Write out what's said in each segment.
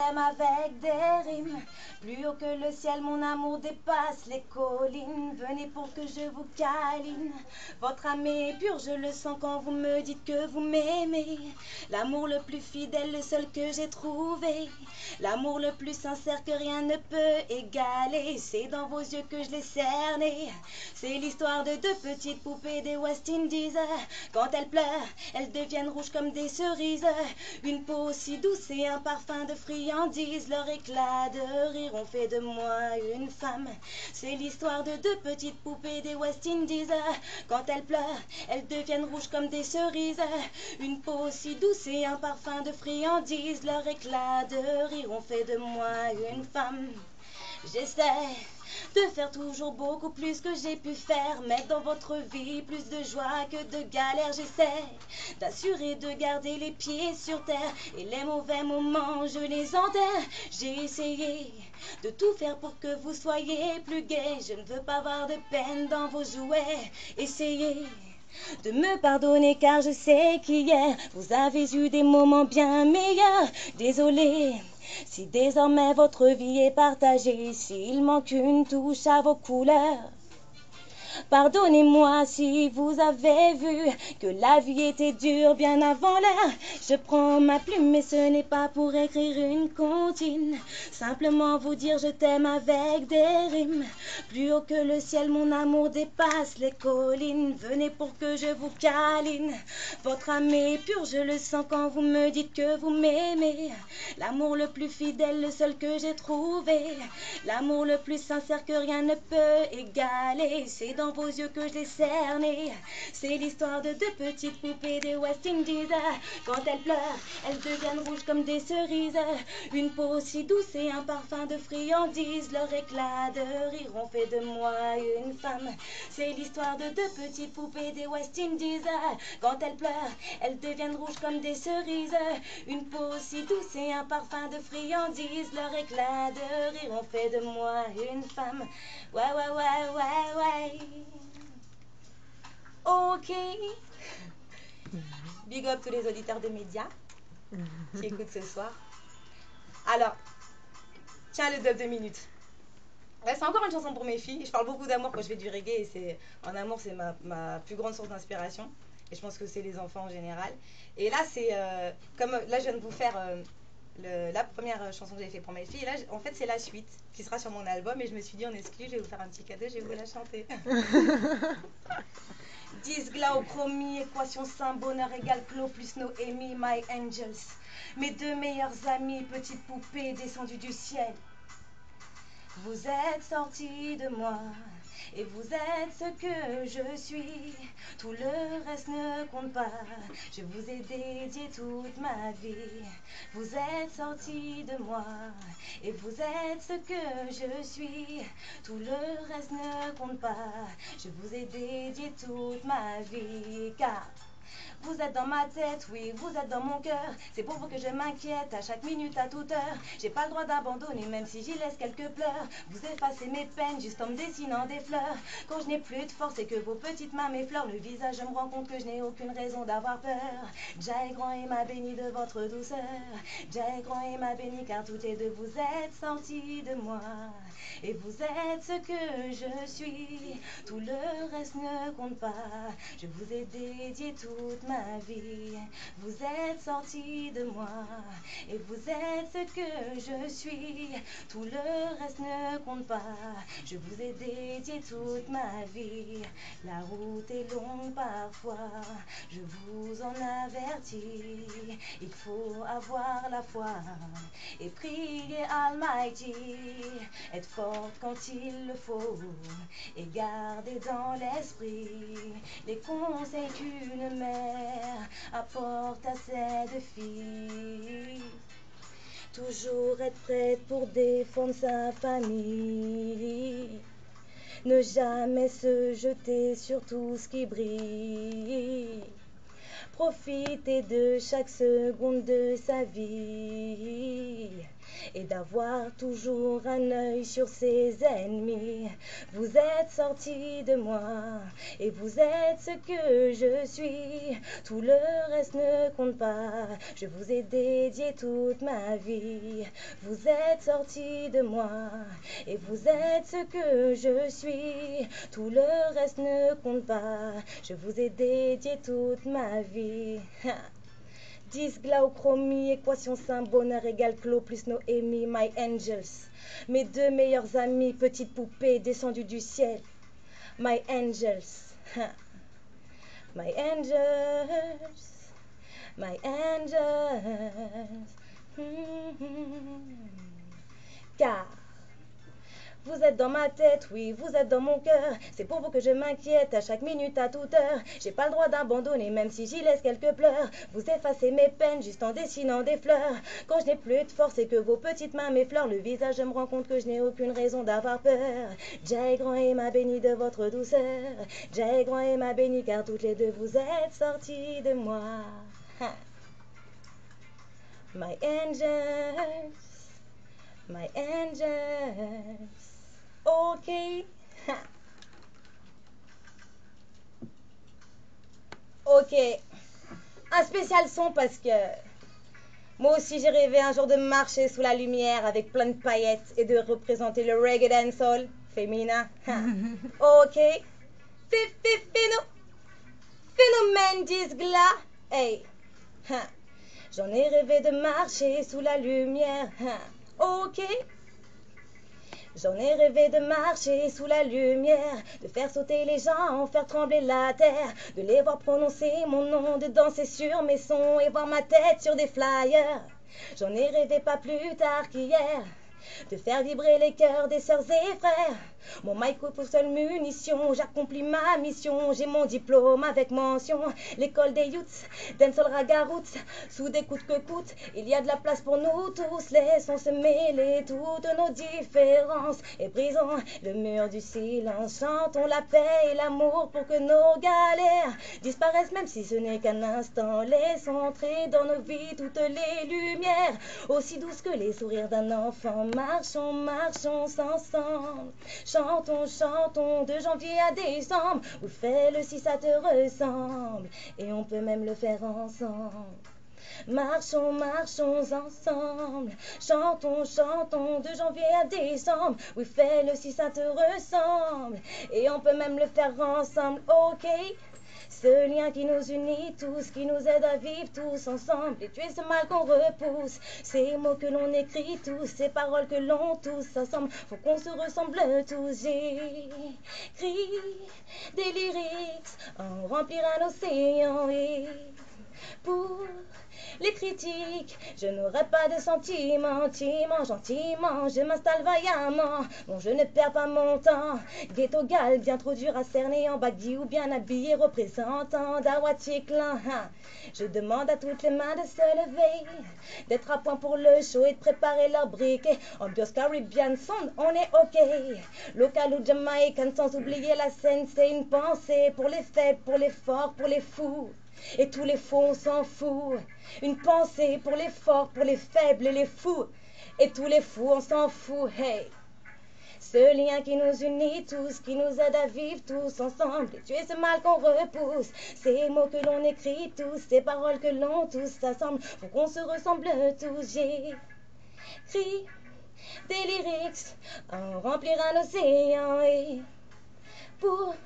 Avec des rimes, plus haut que le ciel, mon amour dépasse les collines. Venez pour que je vous câline. Votre âme est pure, je le sens quand vous me dites que vous m'aimez. L'amour le plus fidèle, le seul que j'ai trouvé. L'amour le plus sincère que rien ne peut égaler. C'est dans vos yeux que je l'ai cerné. C'est l'histoire de deux petites poupées des West Indies. Quand elles pleurent, elles deviennent rouges comme des cerises. Une peau si douce et un parfum de friandises. Leur éclat de rire ont fait de moi une femme. C'est l'histoire de deux petites poupées des West Indies. Quand elles pleurent, elles deviennent rouges comme des cerises. Une peau si douce et un parfum de friandises. Leur éclat de rire ont fait de moi une femme. J'essaie de faire toujours beaucoup plus que j'ai pu faire, mettre dans votre vie plus de joie que de galère. J'essaie d'assurer de garder les pieds sur terre et les mauvais moments je les enterre. J'ai essayé de tout faire pour que vous soyez plus gai. Je ne veux pas voir de peine dans vos jouets. Essayez de me pardonner car je sais qu'hier vous avez eu des moments bien meilleurs. Désolé si désormais votre vie est partagée, s'il manque une touche à vos couleurs. Pardonnez-moi si vous avez vu que la vie était dure bien avant l'heure. Je prends ma plume mais ce n'est pas pour écrire une comptine. Simplement vous dire je t'aime avec des rimes. Plus haut que le ciel mon amour dépasse les collines. Venez pour que je vous câline. Votre âme est pure, je le sens quand vous me dites que vous m'aimez. L'amour le plus fidèle, le seul que j'ai trouvé. L'amour le plus sincère que rien ne peut égaler. C'est dans vos yeux que je l'ai cerné. C'est l'histoire de deux petites poupées des West Indies. Quand elles pleurent, elles deviennent rouges comme des cerises. Une peau si douce et un parfum de friandises. Leur éclat de rire ont fait de moi une femme. C'est l'histoire de deux petites poupées des West Indies. Quand elles pleurent, elles deviennent rouges comme des cerises. Une peau si douce et un parfum de friandises. Leur éclat de rire ont fait de moi une femme. Ouais, ouais, ouais, ouais, ouais. Ok. Big up tous les auditeurs des médias qui écoutent ce soir. Alors, tiens le dub de minutes. Ouais, c'est encore une chanson pour mes filles. Je parle beaucoup d'amour quand je fais du reggae et en amour, c'est ma plus grande source d'inspiration. Et je pense que c'est les enfants en général. Et là, c'est comme là, je viens de vous faire la première chanson que j'ai fait pour mes filles. Et là, en fait, c'est la suite qui sera sur mon album. Et je me suis dit, en exclu, je vais vous faire un petit cadeau, je vais vous la chanter. Dysglauchromie, équation simple, bonheur égale clos plus Noémie, my angels. Mes deux meilleurs amis, petites poupées descendues du ciel. Vous êtes sortis de moi et vous êtes ce que je suis. Tout le reste ne compte pas. Je vous ai dédié toute ma vie. Vous êtes sortis de moi et vous êtes ce que je suis. Tout le reste ne compte pas. Je vous ai dédié toute ma vie car vous êtes dans ma tête, oui, vous êtes dans mon cœur. C'est pour vous que je m'inquiète à chaque minute, à toute heure. J'ai pas le droit d'abandonner, même si j'y laisse quelques pleurs. Vous effacez mes peines juste en me dessinant des fleurs. Quand je n'ai plus de force et que vos petites mains m'effleurent le visage, je me rends compte que je n'ai aucune raison d'avoir peur. Jah est grand et m'a béni de votre douceur. Jah est grand et m'a béni car tout est de vous êtes sortis de moi. Et vous êtes ce que je suis. Tout le reste ne compte pas. Je vous ai dédié toute ma vie. Vous êtes sortis de moi et vous êtes ce que je suis. Tout le reste ne compte pas. Je vous ai dédié toute ma vie. La route est longue parfois, je vous en avertis. Il faut avoir la foi et prier Almighty. Être forte quand il le faut et garder dans l'esprit les conseils qu'une mère apporte à ses deux filles. Toujours être prête pour défendre sa famille. Ne jamais se jeter sur tout ce qui brille. Profiter de chaque seconde de sa vie et d'avoir toujours un œil sur ses ennemis. Vous êtes sortis de moi et vous êtes ce que je suis. Tout le reste ne compte pas, je vous ai dédié toute ma vie. Vous êtes sortis de moi et vous êtes ce que je suis. Tout le reste ne compte pas, je vous ai dédié toute ma vie. Dysglauchromie, équation sain, bonheur égale Clos plus Noémie, my angels. Mes deux meilleurs amis, petites poupées descendues du ciel. My angels. My angels. My angels. Car vous êtes dans ma tête, oui, vous êtes dans mon cœur. C'est pour vous que je m'inquiète à chaque minute, à toute heure. J'ai pas le droit d'abandonner, même si j'y laisse quelques pleurs. Vous effacez mes peines juste en dessinant des fleurs. Quand je n'ai plus de force et que vos petites mains m'effleurent le visage, je me rends compte que je n'ai aucune raison d'avoir peur. Jai grand et m'a béni de votre douceur. Jai grand et m'a béni car toutes les deux vous êtes sortis de moi. My angels, my angels. Ok. Ok. Un spécial son parce que moi aussi j'ai rêvé un jour de marcher sous la lumière avec plein de paillettes et de représenter le reggae dancehall féminin. Ok. Phénomène Dysgla. Hey. J'en ai rêvé de marcher sous la lumière. Ok. J'en ai rêvé de marcher sous la lumière, de faire sauter les gens, faire trembler la terre, de les voir prononcer mon nom, de danser sur mes sons et voir ma tête sur des flyers. J'en ai rêvé pas plus tard qu'hier, de faire vibrer les cœurs des sœurs et frères. Mon mic pour seule munition, j'accomplis ma mission, j'ai mon diplôme avec mention. L'école des youths, dancehall raga roots, sous des coûtes que coûte, il y a de la place pour nous tous. Laissons se mêler toutes nos différences et brisons le mur du silence. Chantons la paix et l'amour pour que nos galères disparaissent, même si ce n'est qu'un instant. Laissons entrer dans nos vies toutes les lumières, aussi douces que les sourires d'un enfant. Marchons, marchons ensemble. Chantons, chantons de janvier à décembre. Ou fais-le si ça te ressemble. Et on peut même le faire ensemble. Marchons, marchons ensemble. Chantons, chantons de janvier à décembre. Oui, fais-le si ça te ressemble. Et on peut même le faire ensemble, ok? Ce lien qui nous unit tous, qui nous aide à vivre tous ensemble et tuer ce mal qu'on repousse. Ces mots que l'on écrit tous, ces paroles que l'on tous ensemble, faut qu'on se ressemble tous. J'écris des lyrics, on remplira l'océan et pour les critiques, je n'aurai pas de sentiments, gentiment, je m'installe vaillamment. Bon, je ne perds pas mon temps. Ghetto gal, bien trop dur à cerner, en baggy ou bien habillé, représentant d'Awati clan. Je demande à toutes les mains de se lever, d'être à point pour le show et de préparer leur briquet. Ambiance Caribbean Sound, on est ok. Local ou Jamaican, sans oublier la scène, c'est une pensée pour les faibles, pour les forts, pour les fous. Et tous les faux, on s'en fout. Une pensée pour les forts, pour les faibles et les fous. Et tous les fous, on s'en fout. Hey. Ce lien qui nous unit tous, qui nous aide à vivre tous ensemble et tuer ce mal qu'on repousse. Ces mots que l'on écrit tous, ces paroles que l'on tous assemble, faut qu'on se ressemble tous. J'écris des lyrics, on remplira l'océan et pour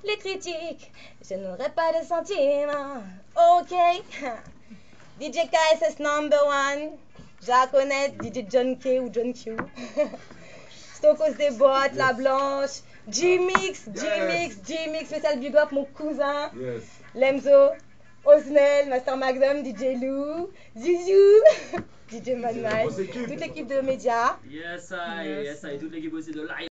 les critiques, je n'aurai pas de sentiments. Ok. DJ KSS number one. Je la connais, DJ John K ou John Q. Stokos des boîtes, La Blanche. G-Mix, spécial big up, mon cousin. Yes. Lemzo, Osnel, Master Magnum, DJ Lou, Zizou, DJ Madman, toute l'équipe de médias. Yes, I, toute l'équipe aussi de live.